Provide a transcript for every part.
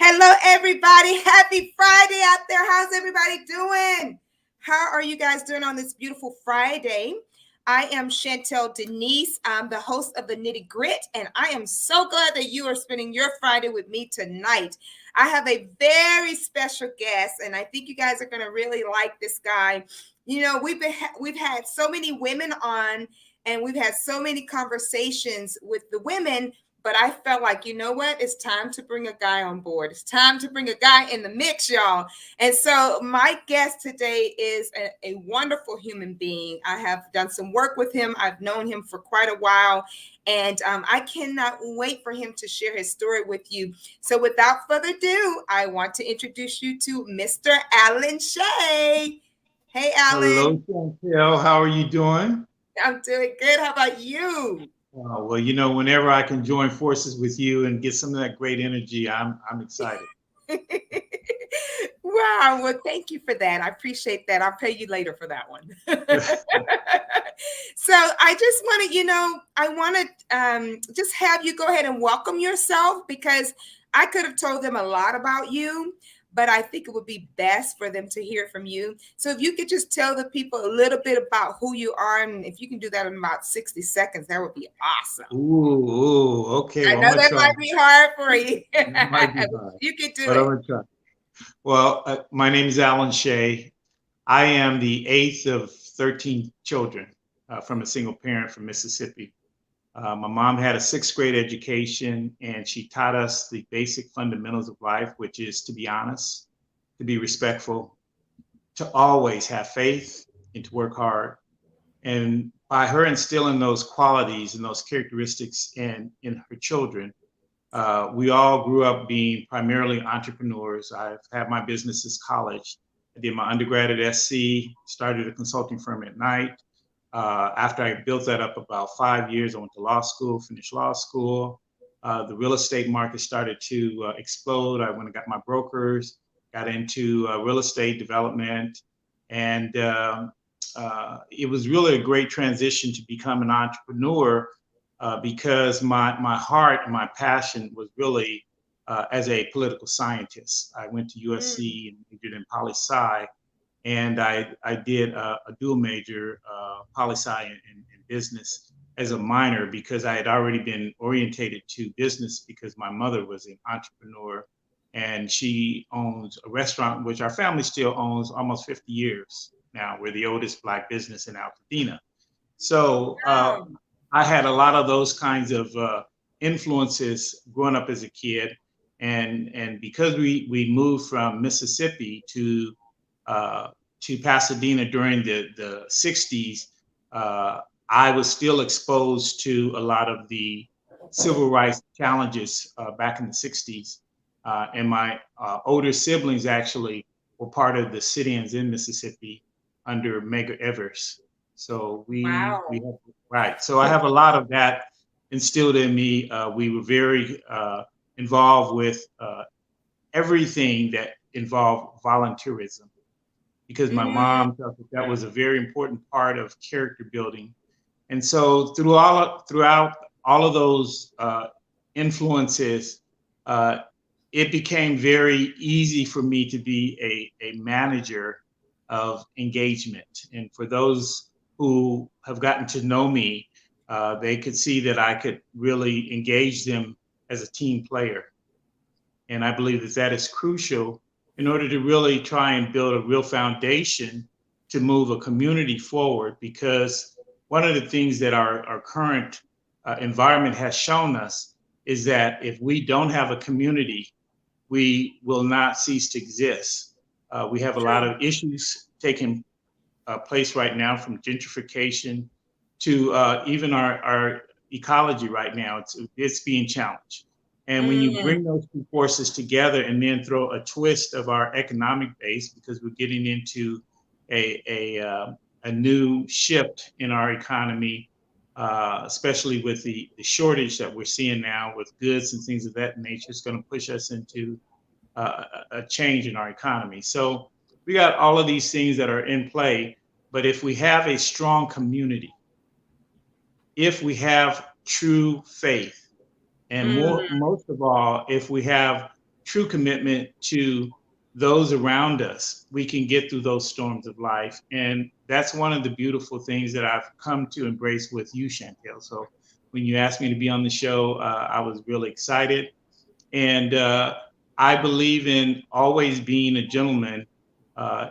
Hello, everybody. Happy Friday out there. How's everybody doing? How are you guys doing on this beautiful Friday? I am Chantel Denise. I'm the host of the Nitty Grit, and I am so glad that you are spending your Friday with me tonight. I have a very special guest, and I think you guys are going to really like this guy. You know, we've had so many women on, and we've had so many conversations with the women. But I felt like, you know what? It's time to bring a guy on board. It's time to bring a guy in the mix, y'all. And so my guest today is a wonderful human being. I have done some work with him. I've known him for quite a while. And I cannot wait for him to share his story with you. So without further ado, I want to introduce you to Mr. Allen Shay. Hey, Hello, Allen. Chantel. How are you doing? I'm doing good. How about you? Well, whenever I can join forces with you and get some of that great energy, I'm excited. Wow. Well, thank you for that. I appreciate that. I'll pay you later for that one. So I just want to, I want to just have you go ahead and welcome yourself because I could have told them a lot about you, but I think it would be best for them to hear from you. So if you could just tell the people a little bit about who you are, and if you can do that in about 60 seconds, that would be awesome. Okay. I Well, I'm know gonna that try. might be hard for you. It might be hard, You can do but I'm it. gonna try. Well, my name is Allen Shay. I am the eighth of 13 children from a single parent from Mississippi. My mom had a sixth grade education, and she taught us the basic fundamentals of life, which is to be honest, to be respectful, to always have faith, and to work hard. And by her instilling those qualities and those characteristics in her children, we all grew up being primarily entrepreneurs. I've had my business since college. I did my undergrad at SC, started a consulting firm at night. After I built that up about 5 years, I went to law school, finished law school. The real estate market started to explode. I went and got my brokers, got into real estate development, and it was really a great transition to become an entrepreneur because my heart and my passion was really as a political scientist. I went to USC and majored in poli sci, and I did a dual major, poli sci and business as a minor because I had already been orientated to business because my mother was an entrepreneur and she owns a restaurant, which our family still owns almost 50 years now. We're the oldest Black business in Altadena. So Wow. I had a lot of those kinds of influences growing up as a kid. And because we moved from Mississippi to Pasadena during the 60s, I was still exposed to a lot of the civil rights challenges back in the 60s. And my older siblings actually were part of the sit-ins in Mississippi under Medgar Evers. So we Wow. have, right. So I have a lot of that instilled in me. We were very involved with everything that involved volunteerism because my Mm, mom felt that that was a very important part of character building. And so throughout all of those influences, uh, it became very easy for me to be a manager of engagement. And for those who have gotten to know me, they could see that I could really engage them as a team player. And I believe that that is crucial in order to really try and build a real foundation to move a community forward. Because one of the things that our current environment has shown us is that if we don't have a community, we will not cease to exist. We have a lot true. of issues taking place right now, from gentrification to even our ecology right now. It's being challenged. And when you Mm, bring those two forces together and then throw a twist of our economic base, because we're getting into a new shift in our economy, especially with the shortage that we're seeing now with goods and things of that nature, is going to push us into a change in our economy. So we got all of these things that are in play. But if we have a strong community, if we have true faith, and mm, most of all, if we have true commitment to those around us, we can get through those storms of life. And that's one of the beautiful things that I've come to embrace with you, Chantel. So when you asked me to be on the show, I was really excited. And I believe in always being a gentleman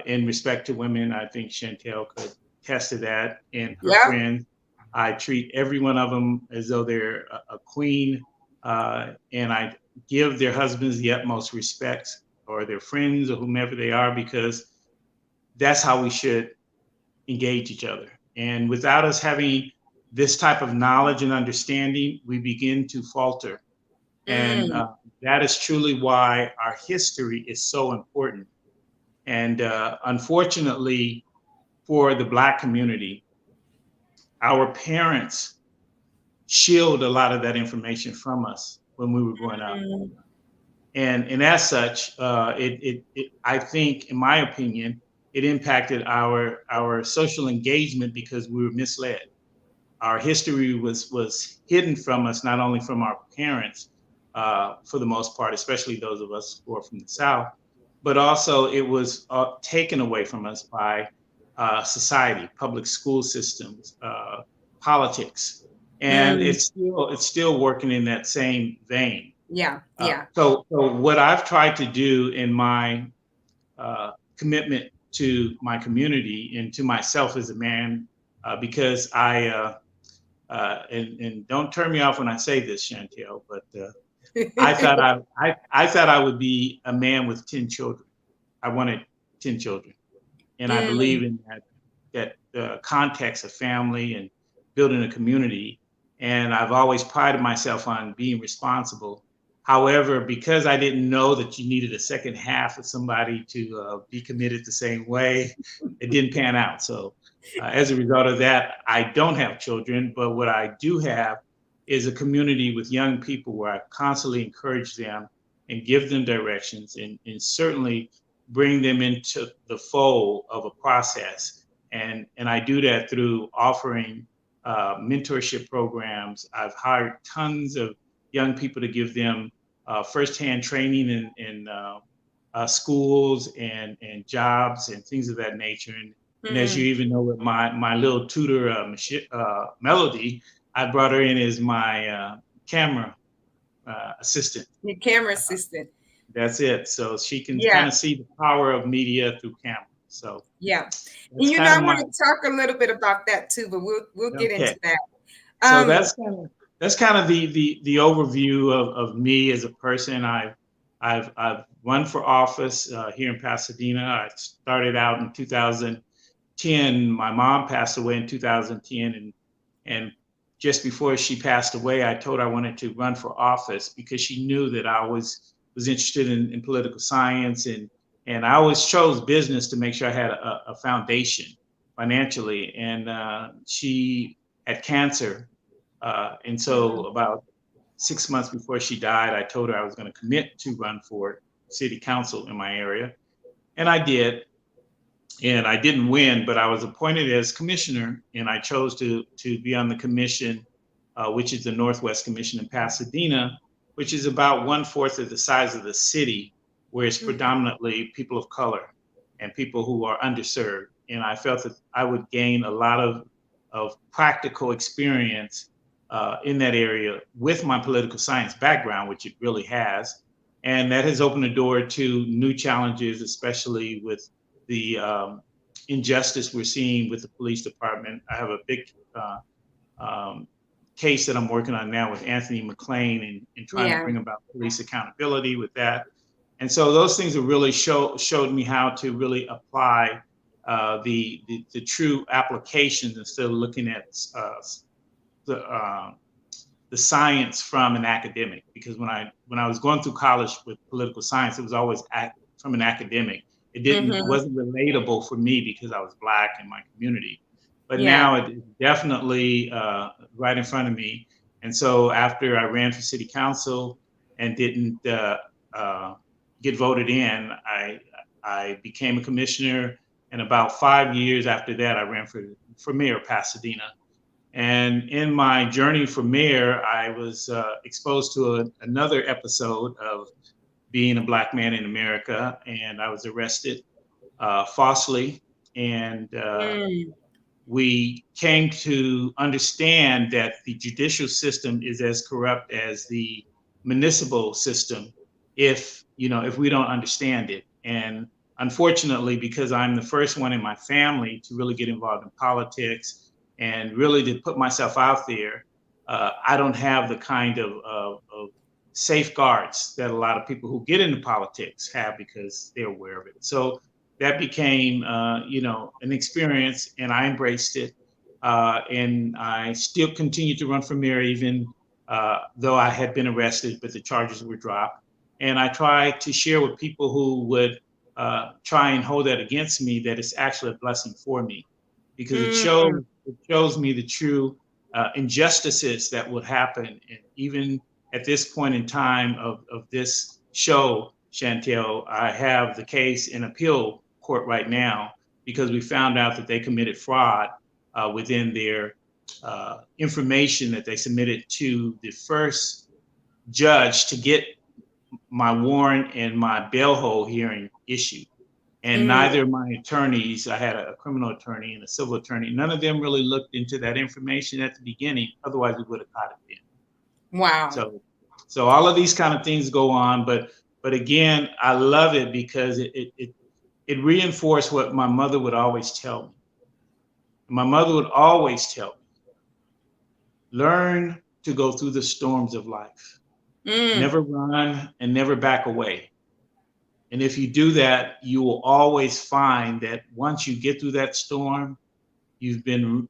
in respect to women. I think Chantel could attest to that. And her Yep. friends, I treat every one of them as though they're a queen, and I give their husbands the utmost respect, or their friends, or whomever they are, because that's how we should engage each other. And without us having this type of knowledge and understanding, we begin to falter. And that is truly why our history is so important. And unfortunately, for the Black community, our parents shield a lot of that information from us when we were growing up. And as such, I think, in my opinion, it impacted our social engagement because we were misled. Our history was hidden from us, not only from our parents, for the most part, especially those of us who are from the South, but also it was taken away from us by society, public school systems, politics, and it's still working in that same vein. Yeah. So what I've tried to do in my commitment to my community and to myself as a man, because and don't turn me off when I say this, Chantel, but I thought I would be a man with 10 children. I wanted 10 children, and I believe in that context of family and building a community. And I've always prided myself on being responsible. However, because I didn't know that you needed a second half of somebody to be committed the same way, it didn't pan out. So as a result of that, I don't have children, but what I do have is a community with young people where I constantly encourage them and give them directions, and certainly bring them into the fold of a process. And I do that through offering mentorship programs. I've hired tons of young people to give them firsthand training in schools and jobs and things of that nature. And as you even know, with my little tutor, Melody, I brought her in as my camera assistant. Your camera assistant. That's it. So she can kind of see the power of media through camera. So and I want to talk a little bit about that too, but we'll get into that. So that's kind of the overview of me as a person. I've run for office here in Pasadena. I started out in 2010. My mom passed away in 2010, and just before she passed away, I told her I wanted to run for office because she knew that I was interested in political science, and I always chose business to make sure I had a foundation financially. And she had cancer. And so about 6 months before she died, I told her I was going to commit to run for city council in my area. And I did. And I didn't win, but I was appointed as commissioner, and I chose to be on the commission, which is the Northwest Commission in Pasadena, which is about 1/4 of the size of the city, where it's predominantly people of color and people who are underserved. And I felt that I would gain a lot of practical experience in that area with my political science background, which it really has. And that has opened the door to new challenges, especially with the injustice we're seeing with the police department. I have a big case that I'm working on now with Anthony McLean and trying to bring about police accountability with that. And so those things have really showed me how to really apply the true applications instead of looking at the science from an academic. Because when I was going through college with political science, it was always from an academic. It wasn't relatable for me because I was Black in my community. But now it's definitely right in front of me. And so after I ran for city council and didn't get voted in, I became a commissioner. And about 5 years after that, I ran for mayor of Pasadena. And in my journey for mayor, I was exposed to another episode of being a Black man in America, and I was arrested falsely. And we came to understand that the judicial system is as corrupt as the municipal system if we don't understand it. And unfortunately, because I'm the first one in my family to really get involved in politics and really to put myself out there, I don't have the kind of safeguards that a lot of people who get into politics have because they're aware of it. So that became, an experience, and I embraced it. And I still continued to run for mayor, even though I had been arrested, but the charges were dropped. And I tried to share with people who would try and hold that against me that it's actually a blessing for me, because it shows me the true injustices that would happen. And even at this point in time of this show, Chantel, I have the case in appeal court right now because we found out that they committed fraud within their information that they submitted to the first judge to get my warrant and my bail hold hearing issued. And neither of my attorneys, I had a criminal attorney and a civil attorney, none of them really looked into that information at the beginning. Otherwise, we would have caught it then. Wow. So all of these kind of things go on, but again, I love it because it reinforced what my mother would always tell me. My mother would always tell me, learn to go through the storms of life. Never run and never back away. And if you do that, you will always find that once you get through that storm, you've been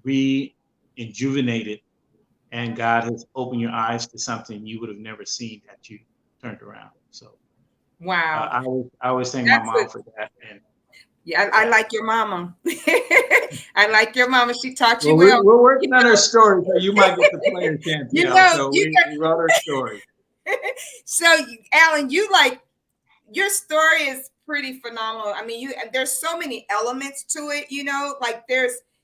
rejuvenated, and God has opened your eyes to something you would have never seen had you turned around. So, wow. I always thank my mom for that. And I like your mama. I like your mama. She taught you well. We're working on her story, so you might get to play her, Chantel. So we wrote her story. So, Allen, your story is pretty phenomenal. I mean, there's so many elements to it, like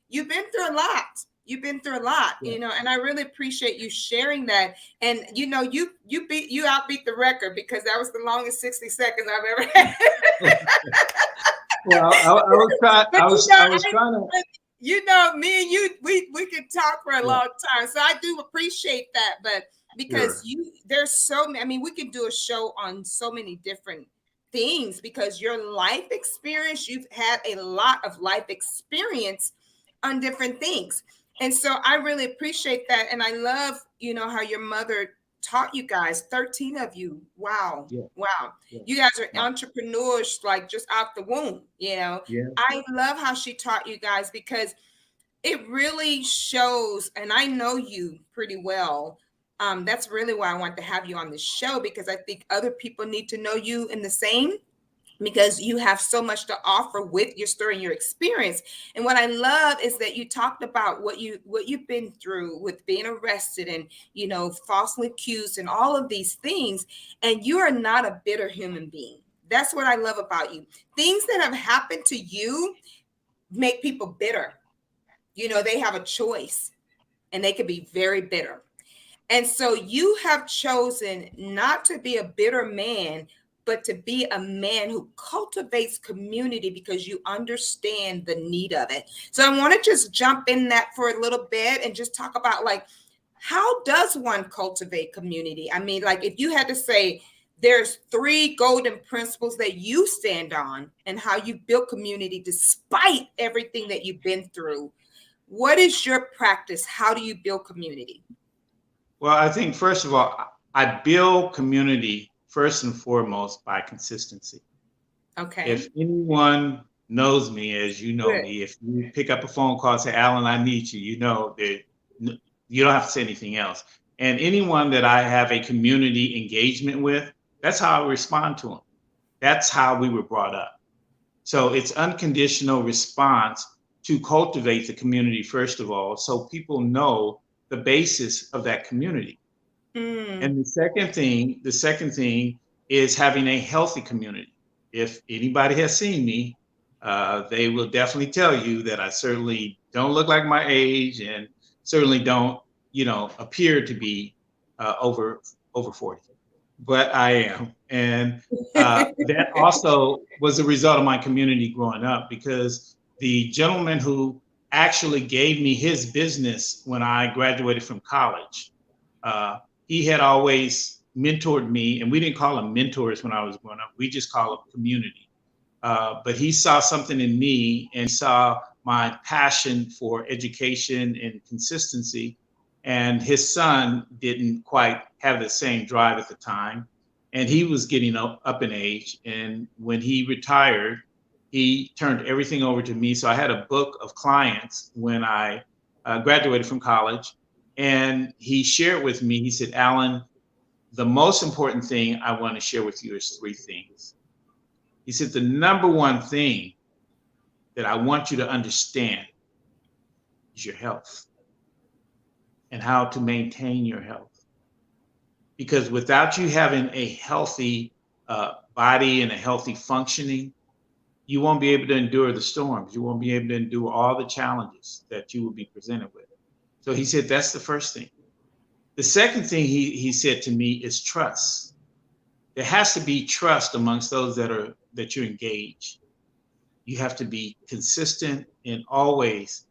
you've been through a lot. You've been through a lot, Yeah. And I really appreciate you sharing that. And you outbeat the record because that was the longest 60 seconds I've ever had. Well, I was trying to. Me and you, we could talk for a long time. So I do appreciate that, but because there's so many, I mean, we could do a show on so many different things because your life experience, you've had a lot of life experience on different things. And so I really appreciate that. And I love, how your mother taught you guys, 13 of you. Wow. Yeah. Wow. Yeah. You guys are entrepreneurs, like just out the womb, Yeah. I love how she taught you guys because it really shows, and I know you pretty well. That's really why I want to have you on the show, because I think other people need to know you in the same, because you have so much to offer with your story and your experience. And what I love is that you talked about what you've been through with being arrested and, falsely accused and all of these things. And you are not a bitter human being. That's what I love about you. Things that have happened to you make people bitter. They have a choice and they can be very bitter. And so you have chosen not to be a bitter man, but to be a man who cultivates community because you understand the need of it. So I want to just jump in that for a little bit and just talk about how does one cultivate community? I mean, if you had to say there's 3 golden principles that you stand on and how you build community despite everything that you've been through, what is your practice? How do you build community? Well, I think, first of all, I build community first and foremost by consistency. Okay. If anyone knows me as you know me, if you pick up a phone call and say, Allen, I need you, that you don't have to say anything else. And anyone that I have a community engagement with, that's how I respond to them. That's how we were brought up. So it's unconditional response to cultivate the community, first of all, so people know the basis of that community. And the second thing is having a healthy community. If anybody has seen me, they will definitely tell you that I certainly don't look like my age and certainly don't, appear to be over 40. but I am. And that also was a result of my community growing up, because the gentleman who actually gave me his business when I graduated from college, uh, he had always mentored me, and we didn't call them mentors when I was growing up. We just call them community. But he saw something in me, and he saw my passion for education and consistency. And his son didn't quite have the same drive at the time. And he was getting up in age. And when he retired, he turned everything over to me. So I had a book of clients when I graduated from college. And he shared with me, he said, Allen, the most important thing I want to share with you is three things. He said, the number one thing that I want you to understand is your health and how to maintain your health. Because without you having a healthy body and a healthy functioning, you won't be able to endure the storms. You won't be able to endure all the challenges that you will be presented with. So he said, that's the first thing. The second thing he said to me is trust. There has to be trust amongst those that you engage. You have to be consistent and always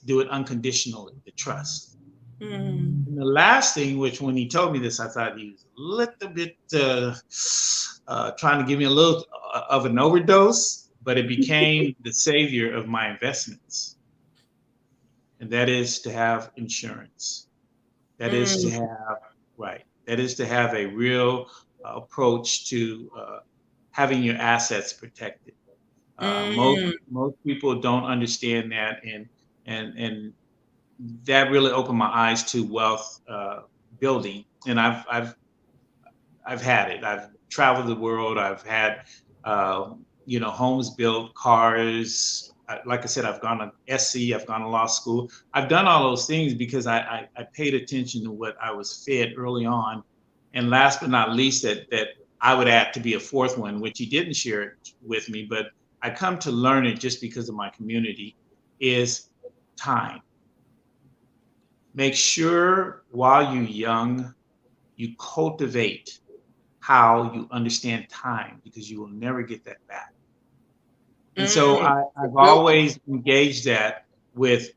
do it unconditionally, the trust. Mm. And the last thing, which when he told me this, I thought he was a little bit trying to give me a little of an overdose, but it became the savior of my investments. And that is to have insurance. That is to have, right, that is to have a real approach to having your assets protected. Most people don't understand that, and that really opened my eyes to wealth building. And I've had it. I've traveled the world. I've had homes built, cars. Like I said, I've gone to SC. I've gone to law school. I've done all those things because I paid attention to what I was fed early on. And last but not least, that I would add to be a fourth one, which he didn't share it with me, but I come to learn it just because of my community, is time. Make sure while you're young, you cultivate how you understand time, because you will never get that back. And so I've always engaged that with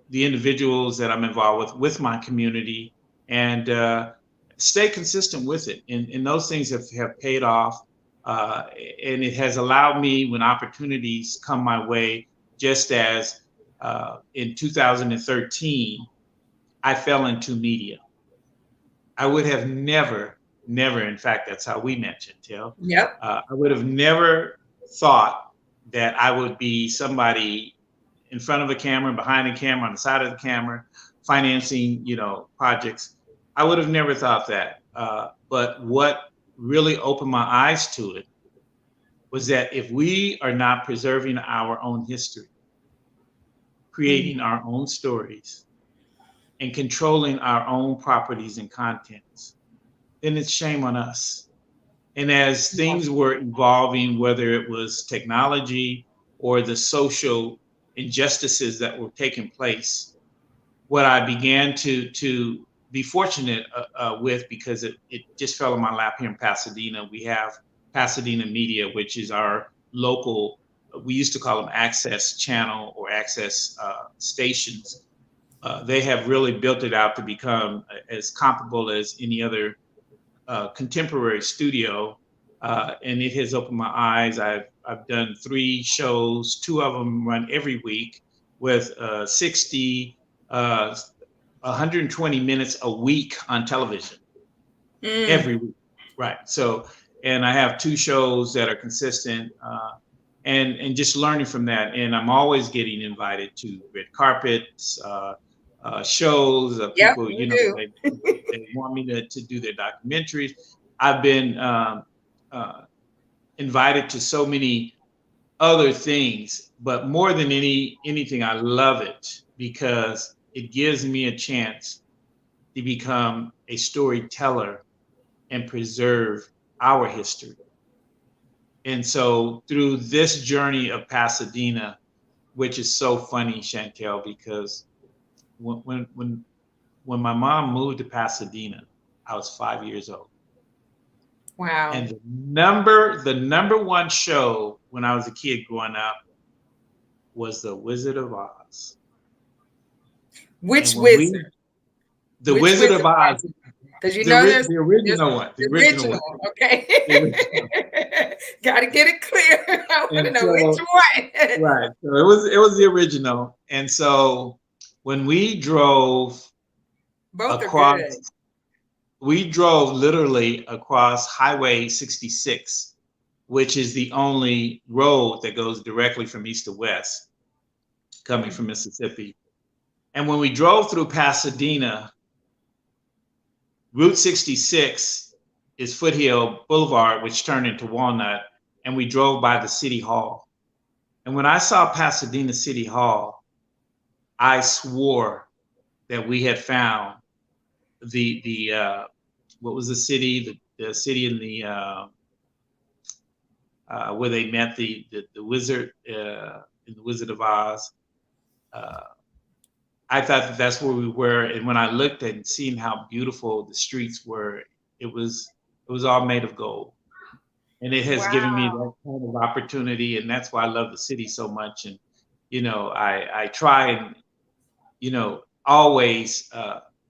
the individuals that I'm involved with my community, and stay consistent with it. And those things have paid off. And it has allowed me, when opportunities come my way, just as in 2013, I fell into media. I would have never, in fact, that's how we met, Chantel. Yep. I would have never thought that I would be somebody in front of a camera, behind a camera, on the side of the camera, financing, projects. I would have never thought that. But what really opened my eyes to it was that if we are not preserving our own history, creating our own stories, and controlling our own properties and contents, then it's shame on us. And as things were evolving, whether it was technology or the social injustices that were taking place, what I began to be fortunate with, because it just fell in my lap here in Pasadena. We have Pasadena Media, which is our local, we used to call them access channel or access stations. They have really built it out to become as comparable as any other contemporary studio, and it has opened my eyes. I've done 3 shows. 2 of them run every week with 120 minutes a week on television every week. Right. So, and I have 2 shows that are consistent, and just learning from that. And I'm always getting invited to red carpets, shows of people, they want me to do their documentaries. I've been invited to so many other things, but more than anything, I love it because it gives me a chance to become a storyteller and preserve our history. And so through this journey of Pasadena, which is so funny, Chantel, because when my mom moved to Pasadena, I was 5 years old. Wow. And the number one show when I was a kid growing up was The Wizard of Oz. Which And when wizard? The Which Wizard wizard? of Oz, Because you know the there's original one, the the original original. one, Okay. the original. Got to get it clear. I want to And know which so, one. right, so it was the original. And so when Both are good. across, we drove literally across Highway 66, which is the only road that goes directly from east to west, coming from Mississippi. And when we drove through Pasadena, Route 66 is Foothill Boulevard, which turned into Walnut, and we drove by the City Hall. And when I saw Pasadena City Hall, I swore that we had found the what was the city, the city in the where they met the wizard in the Wizard of Oz. I thought that that's where we were, and when I looked at and seen how beautiful the streets were, it was all made of gold, and it has given me Wow. that kind of opportunity, and that's why I love the city so much. And I try and always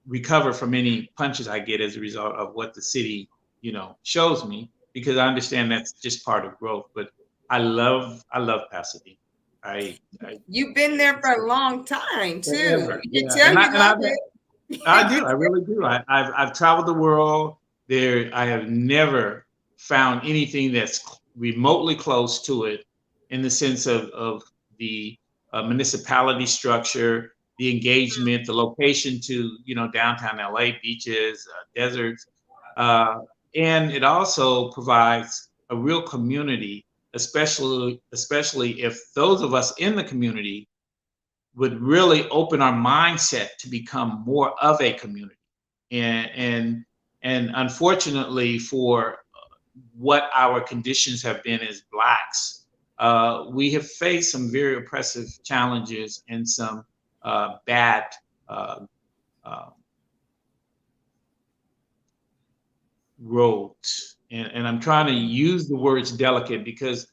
recover from any punches I get as a result of what the city shows me, because I understand that's just part of growth. But I love Pasadena. I You've been there for a long time too. forever, You can yeah. tell And I you and I love I it. do. I really do. I've traveled the world. I have never found anything that's remotely close to it, in the sense of the municipality structure, the engagement, the location to downtown LA, beaches, deserts, uh, and it also provides a real community, especially if those of us in the community would really open our mindset to become more of a community. And unfortunately, for what our conditions have been as Blacks, we have faced some very oppressive challenges and some bad uh, uh, roads. And I'm trying to use the words delicate, because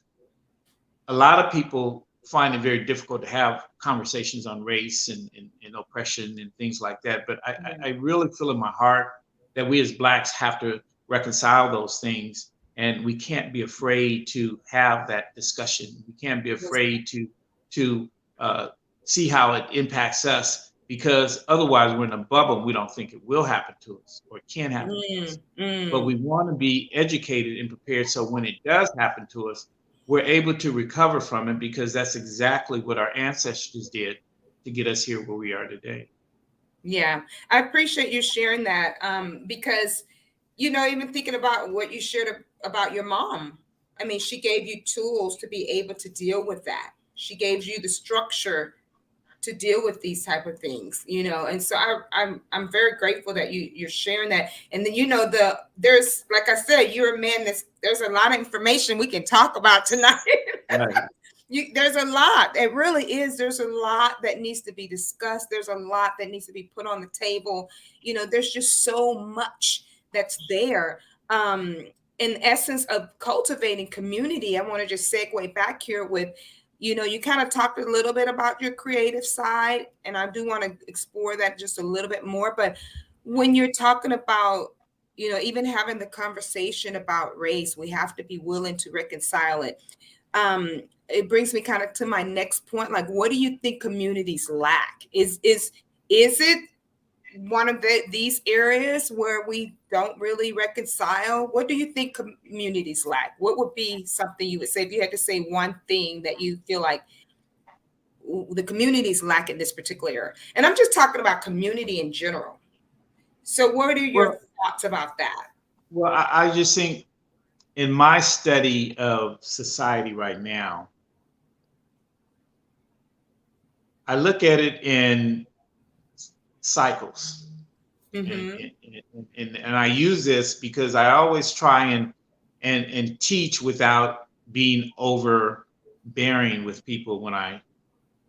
a lot of people find it very difficult to have conversations on race and oppression and things like that. But I really feel in my heart that we as Blacks have to reconcile those things. And we can't be afraid to have that discussion. We can't be afraid to see how it impacts us, because otherwise we're in a bubble and we don't think it will happen to us or it can happen to us. But we want to be educated and prepared, so when it does happen to us, we're able to recover from it, because that's exactly what our ancestors did to get us here where we are today. Yeah, I appreciate you sharing that, because, even thinking about what you shared about your mom, I mean, she gave you tools to be able to deal with that. She gave you the structure to deal with these type of things, and so I'm very grateful that you're sharing that. And then there's, like I said, you're a man there's a lot of information we can talk about tonight. Right. There's a lot. It really is. There's a lot that needs to be discussed. There's a lot that needs to be put on the table. There's just so much that's there. In essence of cultivating community, I want to just segue back here with, you kind of talked a little bit about your creative side, and I do want to explore that just a little bit more. But when you're talking about, even having the conversation about race, we have to be willing to reconcile it. It brings me kind of to my next point. Like, what do you think communities lack? Is it one of these areas where we don't really reconcile? What do you think communities lack? What would be something you would say if you had to say one thing that you feel like the communities lack in this particular area? And I'm just talking about community in general. So what are your Well, thoughts about that? I just think, in my study of society right now, I look at it in cycles. And, Mm-hmm. and I use this because I always try and teach without being overbearing with people when I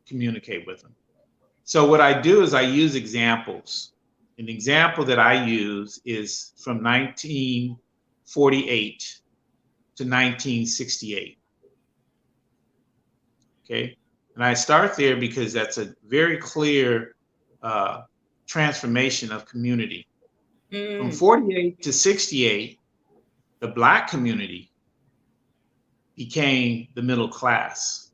communicate with them. So what I do is I use examples. An example that I use is from 1948 to 1968. Okay. And I start there because that's a very clear transformation of community. From 48 to 68, the Black community became the middle class.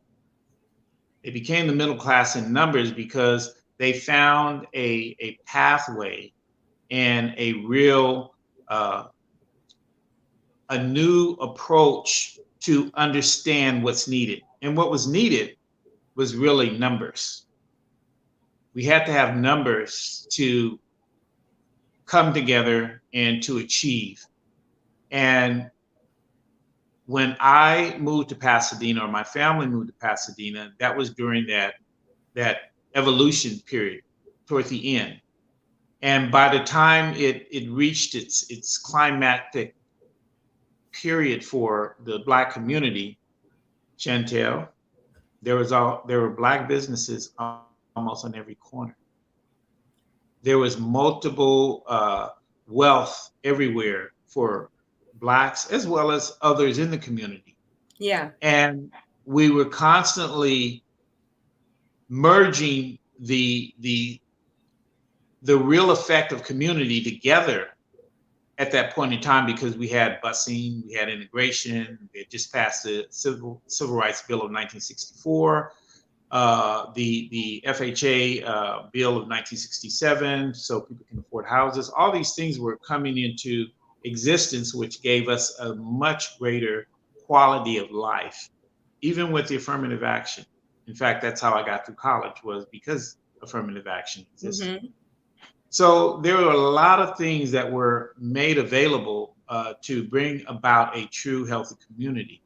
They became the middle class in numbers because they found a pathway and a real, a new approach to understand what's needed. And what was needed was really numbers. We had to have numbers to come together and to achieve. And when I moved to Pasadena, or my family moved to Pasadena, that was during that evolution period toward the end. And by the time it reached its climactic period for the Black community, Chantel, there were Black businesses almost on every corner. There was multiple wealth everywhere for Blacks as well as others in the community. Yeah. And we were constantly merging the real effect of community together at that point in time, because we had busing, we had integration, we had just passed the Civil Rights Bill of 1964, the FHA Bill of 1967, so people can afford houses. All these things were coming into existence, which gave us a much greater quality of life, even with the affirmative action. In fact, that's how I got through college, was because affirmative action existed. Mm-hmm. So there were a lot of things that were made available to bring about a true healthy community.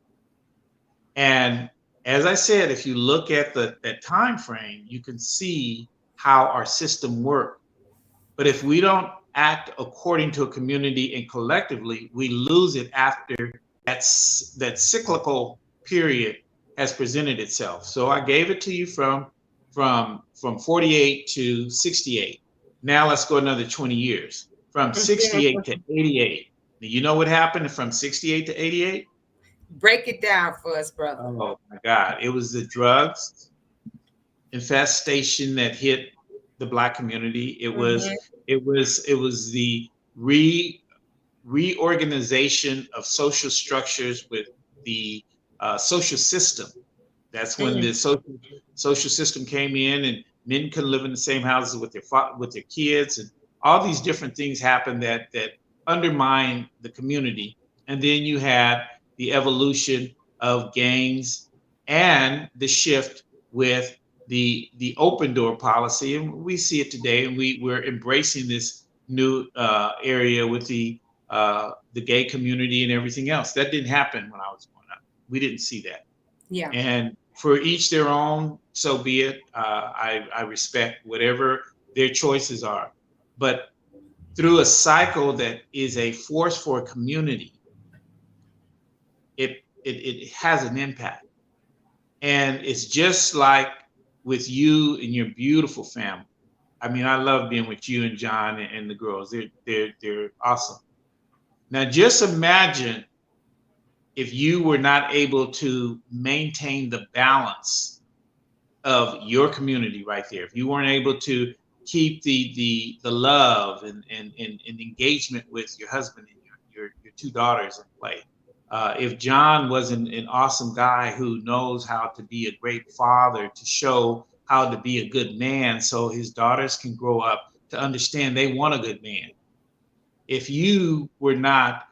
And as I said, if you look at that time frame, you can see how our system worked. But if we don't act according to a community and collectively, we lose it after that cyclical period has presented itself. So I gave it to you from 48 to 68. Now let's go another 20 years, from 68 to 88. You know what happened from 68 to 88? Break it down for us, brother. Oh my God. It was the drugs infestation that hit the Black community. It was the reorganization of social structures with the social system. That's when the social system came in, and men couldn't live in the same houses with their kids, and all these different things happened that undermined the community. And then you had the evolution of gangs and the shift with the open door policy, and we see it today. And we're embracing this new area with the gay community and everything else. That didn't happen when I was growing up. We didn't see that. Yeah. And for each their own, so be it. I respect whatever their choices are. But through a cycle that is a force for a community, it has an impact. And it's just like with you and your beautiful family. I mean, I love being with you and John and the girls. They're awesome. Now, just imagine if you were not able to maintain the balance of your community right there. If you weren't able to keep the love and engagement with your husband and your two daughters in play. If John wasn't an awesome guy who knows how to be a great father, to show how to be a good man so his daughters can grow up to understand they want a good man. If you were not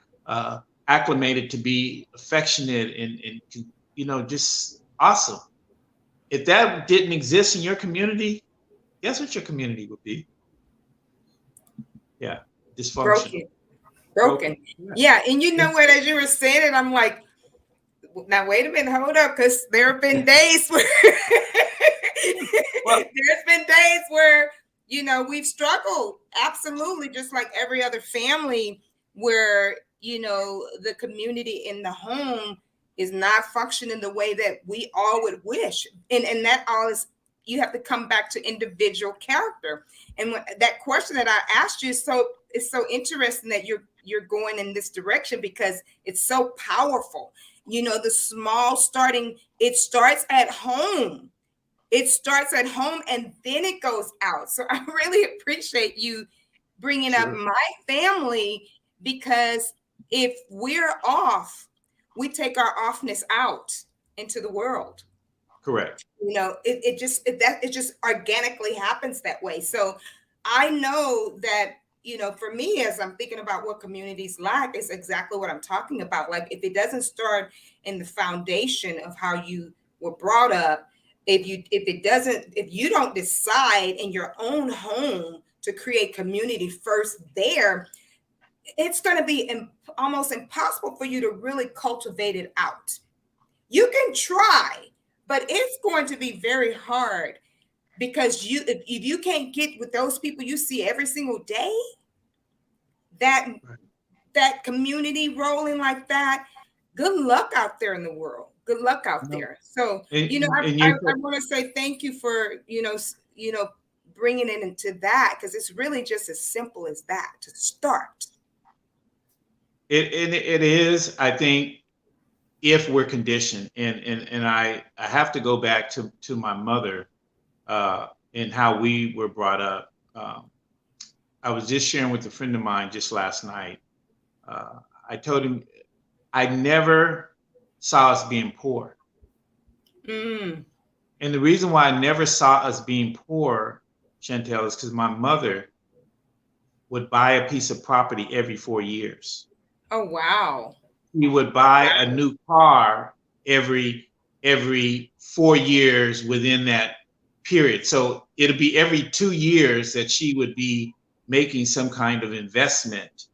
acclimated to be affectionate and just awesome, if that didn't exist in your community, guess what your community would be? Yeah, dysfunctional. Broken. Yeah, and you know what? As you were saying it, I'm like, now wait a minute, hold up, because there have been days where there's been days where we've struggled, absolutely, just like every other family, where the community in the home is not functioning the way that we all would wish, and that all is. You have to come back to individual character. And that question that I asked you is so interesting that you're you're going in this direction because it's so powerful. The small starting, it starts at home. It starts at home and then it goes out. So I really appreciate you bringing up my family, because if we're off, we take our offness out into the world. Correct. It just organically happens that way. So I know that, for me, as I'm thinking about what communities lack, is exactly what I'm talking about. Like, if it doesn't start in the foundation of how you were brought up, if you don't decide in your own home to create community first there, it's going to be almost impossible for you to really cultivate it out. You can try, but it's going to be very hard, because if you can't get with those people you see every single day, that community rolling like that, good luck out there in the world. Good luck out there. So, I want to say thank you for, bringing it into that, because it's really just as simple as that to start. It is, I think, if we're conditioned, and I have to go back to my mother and how we were brought up. I was just sharing with a friend of mine just last night. I told him I never saw us being poor. And the reason why I never saw us being poor, Chantel, is because my mother would buy a piece of property every 4 years. Oh, wow. He would buy a new car every 4 years within that period. So it'll be every 2 years that she would be making some kind of investment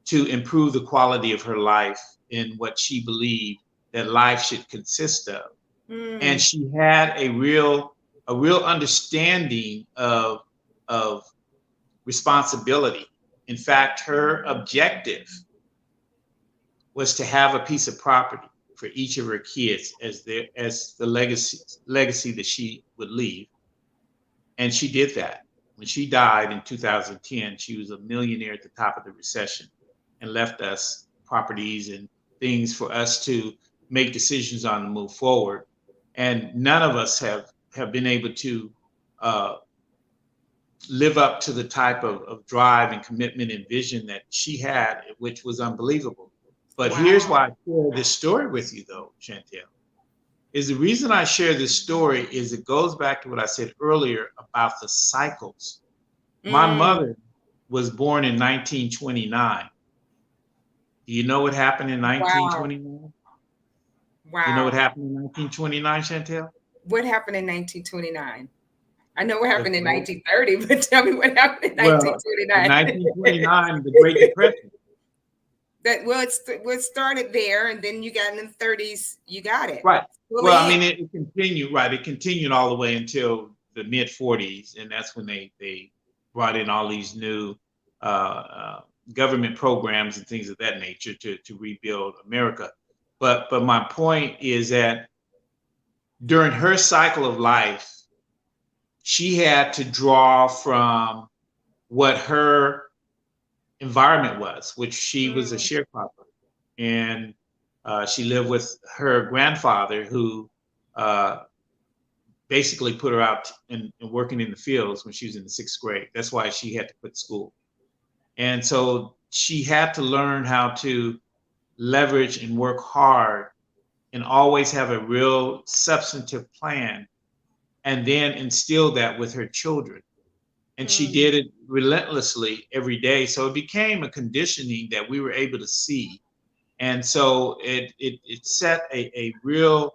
to improve the quality of her life in what she believed that life should consist of. And she had a real understanding of responsibility. In fact, her objective was to have a piece of property for each of her kids as the legacy that she would leave. And she did that. When she died in 2010, she was a millionaire at the top of the recession and left us properties and things for us to make decisions on and move forward. And none of us have been able to live up to the type of drive and commitment and vision that she had, which was unbelievable. But here's why I share this story with you, though, Chantel, is the reason I share this story is it goes back to what I said earlier about the cycles. My mother was born in 1929. Do you know what happened in 1929? Wow. You know what happened in 1929, Chantel? What happened in 1929? I know what happened in 1930, but tell me what happened in 1929. In 1929, the Great Depression. It started there, and then you got in the 30s, you got it. Right. Well, I mean, it continued, right? It continued all the way until the mid 40s, and that's when they brought in all these new government programs and things of that nature to rebuild America. But my point is that during her cycle of life, she had to draw from what her environment was, which she was a sharecropper, and she lived with her grandfather, who basically put her out and working in the fields when she was in the 6th grade. That's why she had to quit school. And so she had to learn how to leverage and work hard and always have a real substantive plan, and then instill that with her children. And she did it relentlessly every day. So it became a conditioning that we were able to see. And so it set a real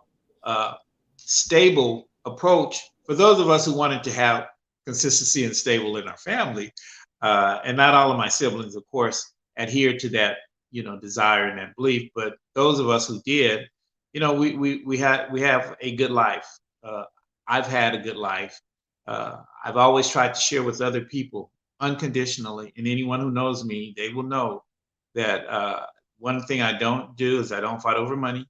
stable approach for those of us who wanted to have consistency and stable in our family. And not all of my siblings, of course, adhered to that, desire and that belief. But those of us who did, we have a good life. I've had a good life. I've always tried to share with other people unconditionally, and anyone who knows me, they will know that one thing I don't do is I don't fight over money.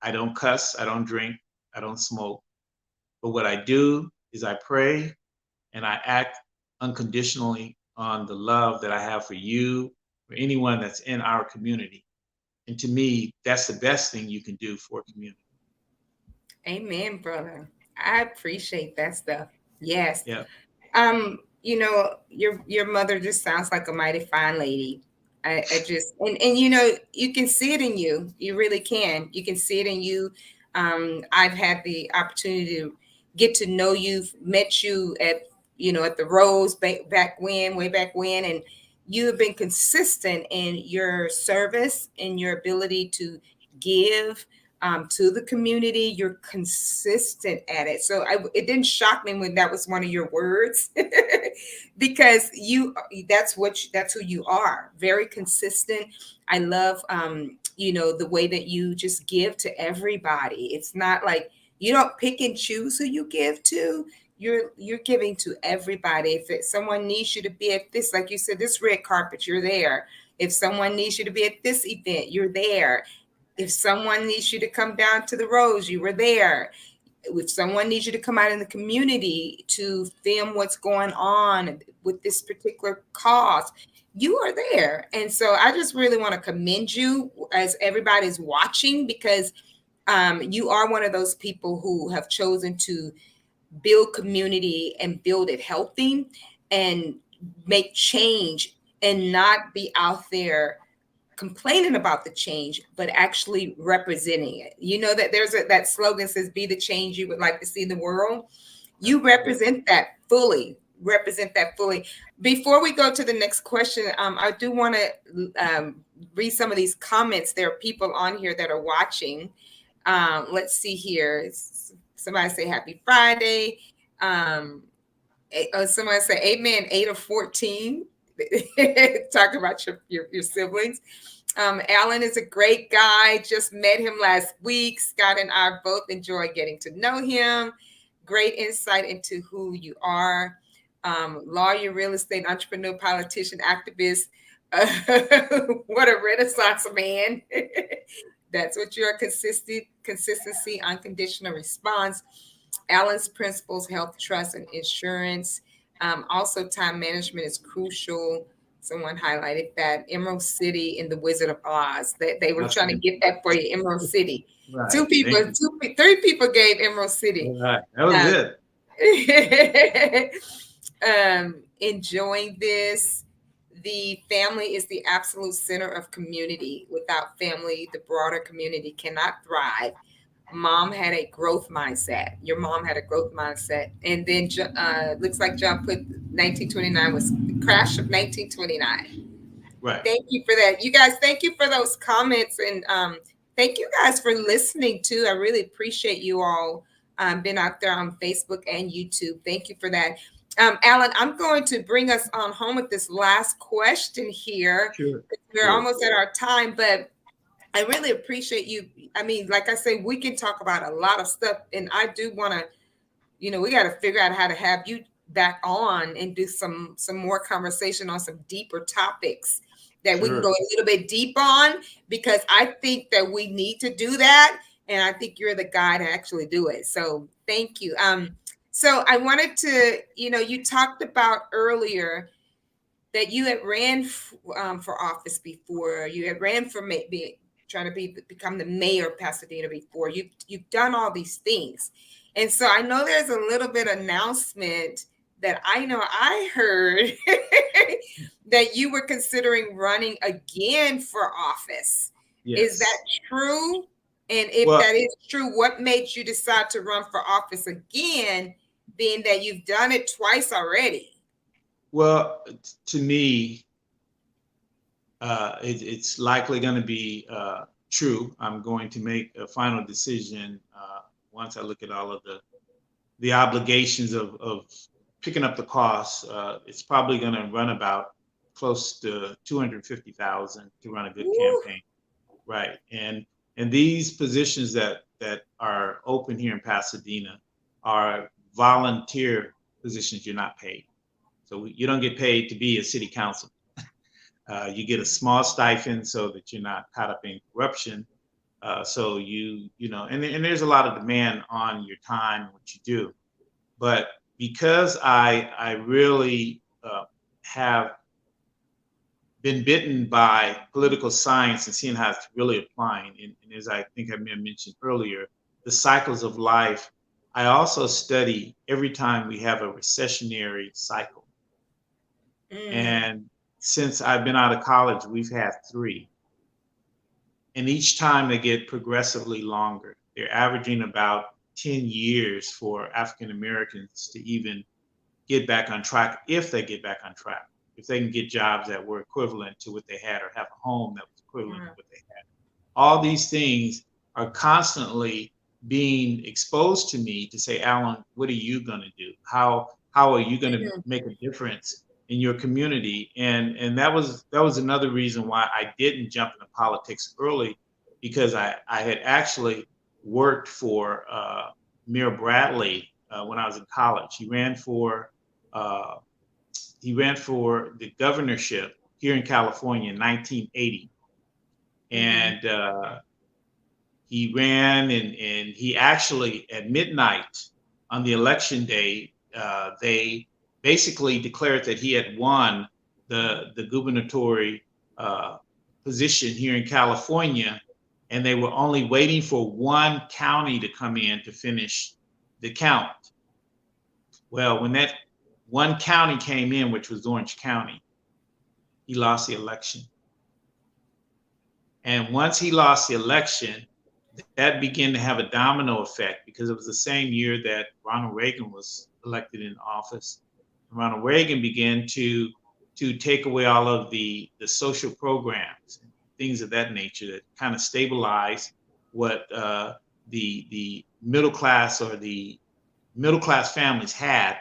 I don't cuss, I don't drink, I don't smoke. But what I do is I pray and I act unconditionally on the love that I have for you for anyone that's in our community. And to me, that's the best thing you can do for a community. Amen, brother. I appreciate that stuff. Yes. Yeah. Your mother just sounds like a mighty fine lady. I just and you can see it in you. You really can. You can see it in you. I've had the opportunity to get to know you, met you at the Rose way back when, and you have been consistent in your service and your ability to give to the community. You're consistent at it. So it didn't shock me when that was one of your words because that's who you are. Very consistent. I love, the way that you just give to everybody. It's not like you don't pick and choose who you give to. You're giving to everybody. If someone needs you to be at this, like you said, this red carpet, you're there. If someone needs you to be at this event, you're there. If someone needs you to come down to the Rose, you were there. If someone needs you to come out in the community to film what's going on with this particular cause, you are there. And so I just really want to commend you as everybody's watching, because you are one of those people who have chosen to build community and build it healthy and make change and not be out there complaining about the change, but actually representing it. You know that that slogan says, be the change you would like to see in the world. You represent that fully. Before we go to the next question, I do want to read some of these comments. There are people on here that are watching. Let's see here. Somebody say happy Friday. Somebody say amen, 8 of 14. Talk about your siblings. Allen is a great guy. Just met him last week. Scott and I both enjoy getting to know him. Great insight into who you are. Lawyer, real estate, entrepreneur, politician, activist. What a Renaissance man. That's what you're. Consistency, unconditional response. Allen's principles, health, trust, and insurance. Also, time management is crucial. Someone highlighted that. Emerald City in the Wizard of Oz. They were trying to get that for you, Emerald City. Right. 3 people gave Emerald City. Right. That was it. Enjoying this. The family is the absolute center of community. Without family, the broader community cannot thrive. Mom had a growth mindset. Your mom had a growth mindset. And then looks like John put 1929 was the crash of 1929. Right. Thank you for that. You guys, thank you for those comments. And thank you guys for listening too. I really appreciate you all being out there on Facebook and YouTube. Thank you for that. Allen, I'm going to bring us on home with this last question here. Sure. We're almost at our time, but I really appreciate you. I mean, like I say, we can talk about a lot of stuff, and I do want to, we got to figure out how to have you back on and do some more conversation on some deeper topics that we can go a little bit deep on, because I think that we need to do that, and I think you're the guy to actually do it. So thank you. So I wanted to, you talked about earlier that you had ran for office before. You had ran for trying to become the mayor of Pasadena before. You've done all these things. And so I know there's a little bit of announcement that I heard that you were considering running again for office. Yes. Is that true? And if that is true, what made you decide to run for office again, being that you've done it twice already? Well, to me, it's likely going to be true. I'm going to make a final decision once I look at all of the obligations of picking up the costs. It's probably going to run about close to $250,000 to run a good campaign, right? And these positions that are open here in Pasadena are volunteer positions. You're not paid, so you don't get paid to be a city councilman. You get a small stipend so that you're not caught up in corruption. So and there's a lot of demand on your time and what you do. But because I really have been bitten by political science and seeing how it's really applying. And as I think I may have mentioned earlier, the cycles of life. I also study every time we have a recessionary cycle. And since I've been out of college, we've had 3. And each time they get progressively longer. They're averaging about 10 years for African Americans to even get back on track, if they get back on track, if they can get jobs that were equivalent to what they had or have a home that was equivalent to what they had. All these things are constantly being exposed to me to say, Allen, what are you going to do? How are you going to make a difference in your community? And that was another reason why I didn't jump into politics early, because I had actually worked for Mayor Bradley when I was in college. He ran for the governorship here in California in 1980. And he ran, and he actually, at midnight on the election day, they basically declared that he had won the gubernatorial position here in California, and they were only waiting for one county to come in to finish the count. Well, when that one county came in, which was Orange County, he lost the election. And once he lost the election, that began to have a domino effect, because it was the same year that Ronald Reagan was elected in office. Ronald Reagan began to take away all of the social programs and things of that nature that kind of stabilized what the middle class or the middle class families had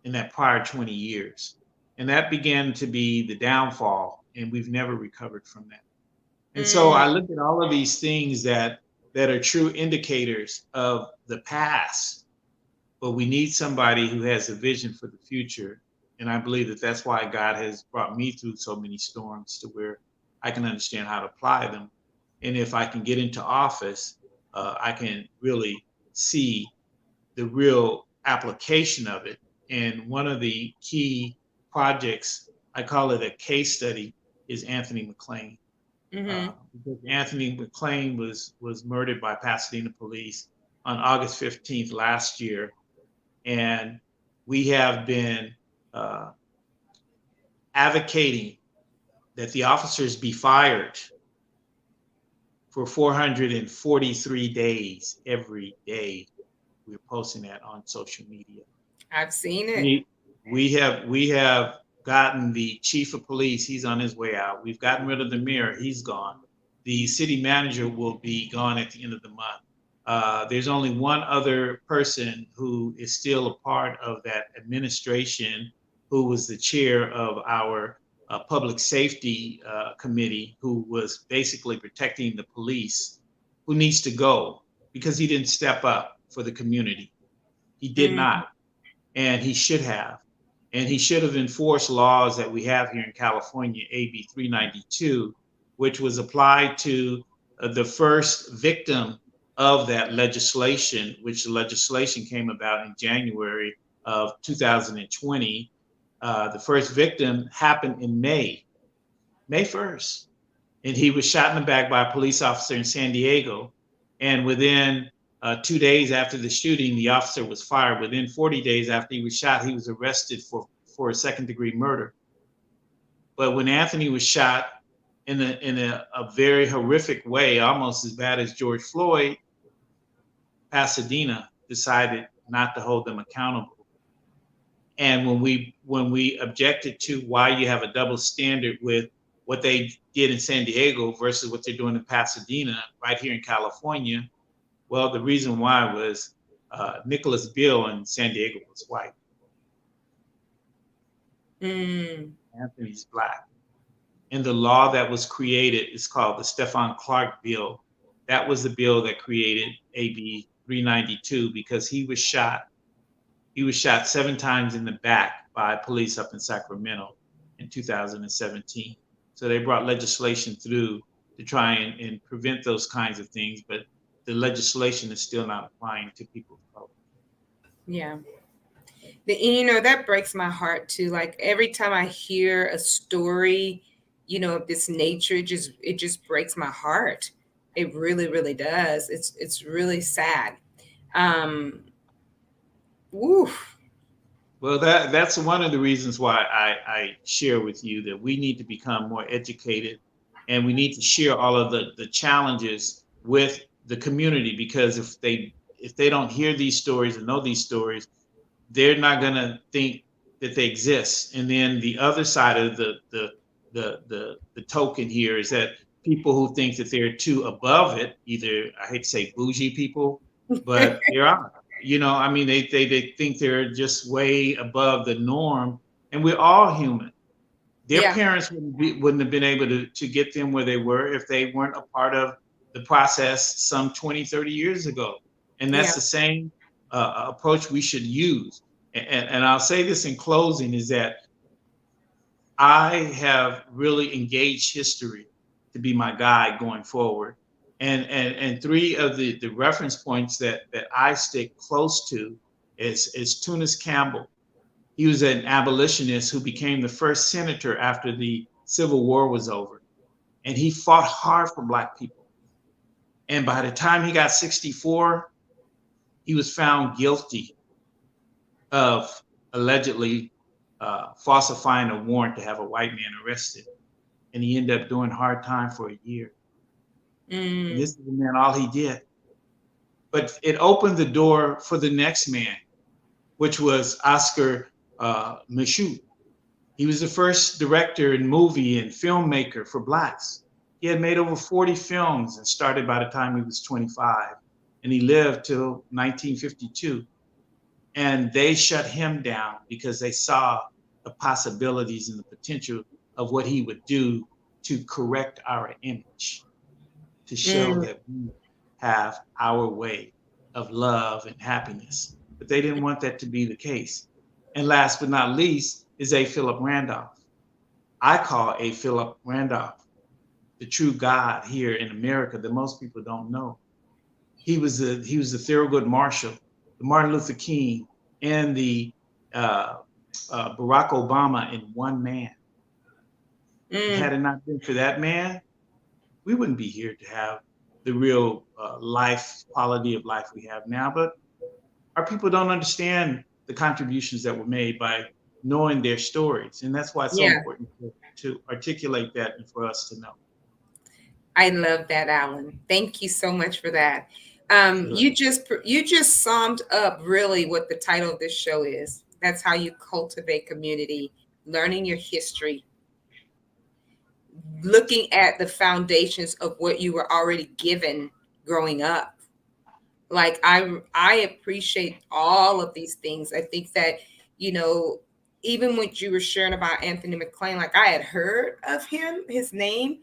in that prior 20 years. And that began to be the downfall, and we've never recovered from that. And so I look at all of these things that are true indicators of the past, but we need somebody who has a vision for the future. And I believe that that's why God has brought me through so many storms, to where I can understand how to apply them. And if I can get into office, I can really see the real application of it. And one of the key projects, I call it a case study, is Anthony McLean. Because Anthony McLean was murdered by Pasadena police on August 15th last year. And we have been advocating that the officers be fired for 443 days every day. We're posting that on social media. I've seen it. We have gotten the chief of police. He's on his way out. We've gotten rid of the mayor. He's gone. The city manager will be gone at the end of the month. There's only one other person who is still a part of that administration, who was the chair of our public safety committee, who was basically protecting the police, who needs to go because he didn't step up for the community. He did not, and he should have. And he should have enforced laws that we have here in California, AB 392, which was applied to the first victim of that legislation, which the legislation came about in January of 2020. The first victim happened in May 1st. And he was shot in the back by a police officer in San Diego. And within 2 days after the shooting, the officer was fired. Within 40 days after he was shot, he was arrested for a second-degree murder. But when Anthony was shot in a very horrific way, almost as bad as George Floyd, Pasadena decided not to hold them accountable. And when we objected to why you have a double standard with what they did in San Diego versus what they're doing in Pasadena, right here in California, well, the reason why was Nicholas Bill in San Diego was white. Anthony's Black. And the law that was created is called the Stephon Clark Bill. That was the bill that created AB 392, because he was shot 7 times in the back by police up in Sacramento in 2017. So they brought legislation through to try and prevent those kinds of things, but the legislation is still not applying to people of color. Yeah. That breaks my heart too. Like every time I hear a story of this nature. It just breaks my heart. It really, really does. It's really sad. Um, Woof. Well, that's one of the reasons why I share with you that we need to become more educated, and we need to share all of the challenges with the community, because if they don't hear these stories and know these stories, they're not going to think that they exist. And then the other side of the token here is that people who think that they're too above it, either, I hate to say bougie people, but they are. I mean, they think they're just way above the norm, and we're all human. Their Yeah, parents wouldn't have been able to get them where they were if they weren't a part of the process some 20, 30 years ago. And yeah, that's the same approach we should use. And I'll say this in closing, is that I have really engaged history to be my guide going forward. And three of the reference points that I stick close to is Tunis Campbell. He was an abolitionist who became the first senator after the Civil War was over. And he fought hard for Black people. And by the time he got 64, he was found guilty of allegedly falsifying a warrant to have a white man arrested. And he ended up doing hard time for a year. And this is the man, all he did. But it opened the door for the next man, which was Oscar Micheaux. He was the first director and movie and filmmaker for Blacks. He had made over 40 films and started by the time he was 25. And he lived till 1952. And they shut him down because they saw the possibilities and the potential of what he would do to correct our image, to show that we have our way of love and happiness. But they didn't want that to be the case. And last but not least is A. Philip Randolph. I call A. Philip Randolph the true God here in America that most people don't know. He was the Thurgood Marshall, the Martin Luther King, and the Barack Obama in one man. Had it not been for that man, we wouldn't be here to have the real quality of life we have now. But our people don't understand the contributions that were made by knowing their stories. And that's why it's so important to articulate that and for us to know. I love that, Allen. Thank you so much for that. You just summed up really what the title of this show is. That's how you cultivate community, learning your history, looking at the foundations of what you were already given growing up. Like I appreciate all of these things. I think that, even when you were sharing about Anthony McLean, like I had heard of him, his name,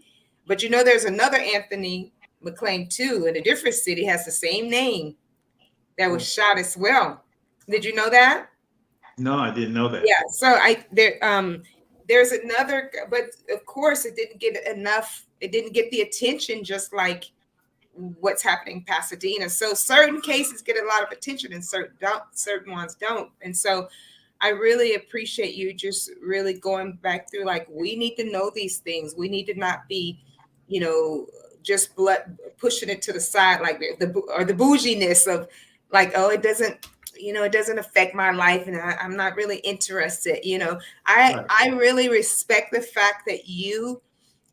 but there's another Anthony McLean too in a different city, has the same name, that was shot as well. Did you know that? No, I didn't know that. Yeah. So there's another, but of course it didn't get enough. It didn't get the attention just like what's happening in Pasadena. So certain cases get a lot of attention and certain ones don't. And so I really appreciate you just really going back through, like, we need to know these things. We need to not be, just pushing it to the side, like the bouginess of like, oh, it doesn't affect my life, and I'm not really interested. I really respect the fact that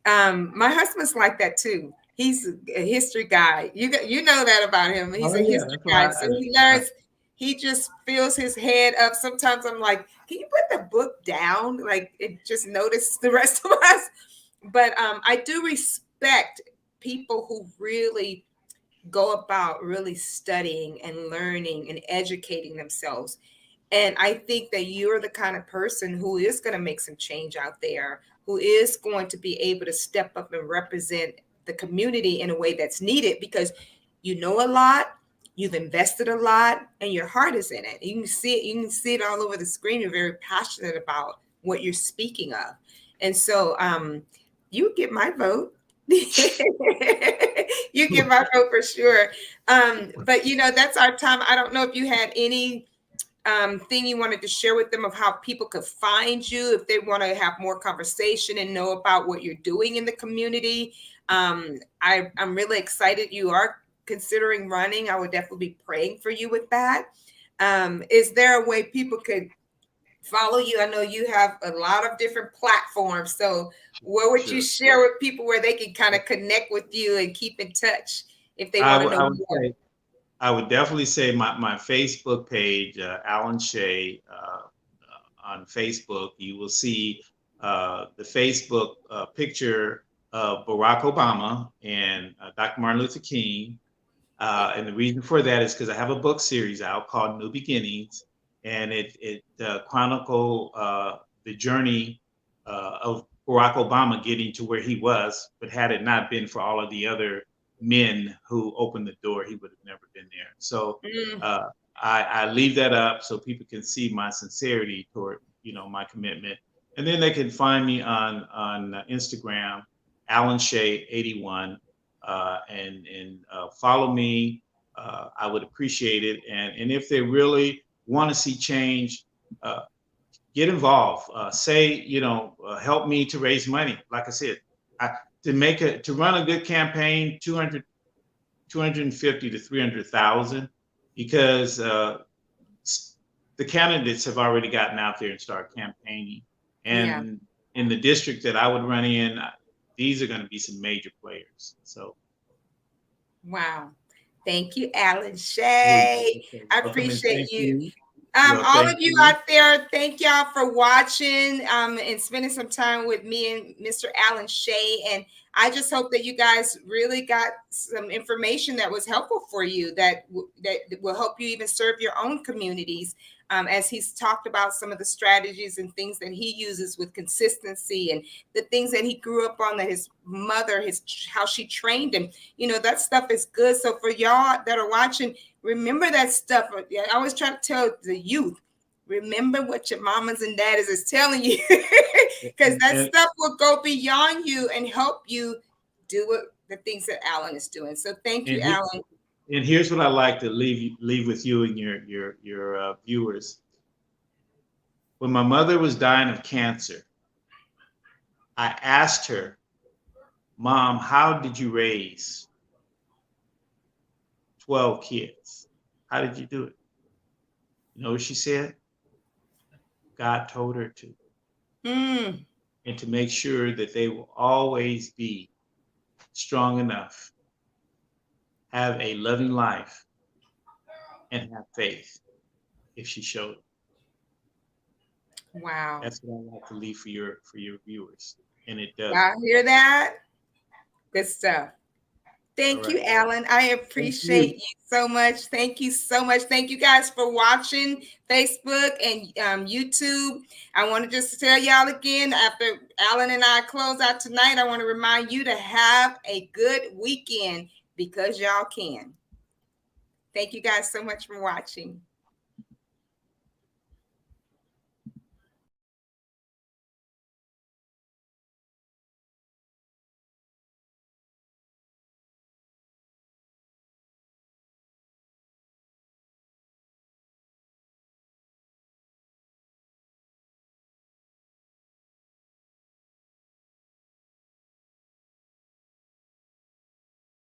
my husband's like that too. He's a history guy. You know that about him. He's a history guy. So he learns. He just fills his head up. Sometimes I'm like, can you put the book down? Like, it just notice the rest of us. But I do respect people who really go about really studying and learning and educating themselves. And I think that you're the kind of person who is going to make some change out there, who is going to be able to step up and represent the community in a way that's needed, because you know a lot, you've invested a lot, and your heart is in it. You can see it. You can see it all over the screen. You're very passionate about what you're speaking of. And so you get my vote. You get my vote for sure. But that's our time. I don't know if you had any thing you wanted to share with them of how people could find you if they want to have more conversation and know about what you're doing in the community? I'm really excited you are considering running. I would definitely be praying for you with that. Is there a way people could follow you? I know you have a lot of different platforms. So what would you share with people where they can kind of connect with you and keep in touch if they want to know more? I would definitely say my Facebook page, Allen Shay, on Facebook. You will see the Facebook picture of Barack Obama and Dr. Martin Luther King. And the reason for that is because I have a book series out called New Beginnings, and it chronicles the journey of Barack Obama getting to where he was. But had it not been for all of the other men who opened the door, he would have never been there. So I leave that up so people can see my sincerity toward my commitment, and then they can find me on Instagram, Allen Shay 81. And follow me. I would appreciate it. And if they really want to see change, get involved. Help me to raise money. Like I said, to run a good campaign, 250 to 300,000, because the candidates have already gotten out there and started campaigning. And in the district that I would run in, these are going to be some major players. So, wow. Thank you, Allen Shay. I appreciate you. All of you out there, thank y'all for watching and spending some time with me and Mr. Allen Shay. And I just hope that you guys really got some information that was helpful for you, that will help you even serve your own communities. As he's talked about some of the strategies and things that he uses with consistency and the things that he grew up on, that his mother, how she trained him. That stuff is good. So for y'all that are watching, remember that stuff. I always try to tell the youth, remember what your mamas and daddies is telling you, because that stuff will go beyond you and help you do the things that Allen is doing. So thank you, Allen. And here's what I like to leave with you and your viewers. When my mother was dying of cancer, I asked her, Mom, how did you raise 12 kids? How did you do it? You know what she said? God told her to. And to make sure that they will always be strong enough, have a loving life, and have faith if she showed it. Wow. That's what I like to leave for your viewers. And it does. Y'all hear that? Good stuff. Thank you, Allen. I appreciate you so much. Thank you so much. Thank you guys for watching Facebook and YouTube. I want to just tell y'all again, after Allen and I close out tonight, I want to remind you to have a good weekend, because y'all can. Thank you guys so much for watching.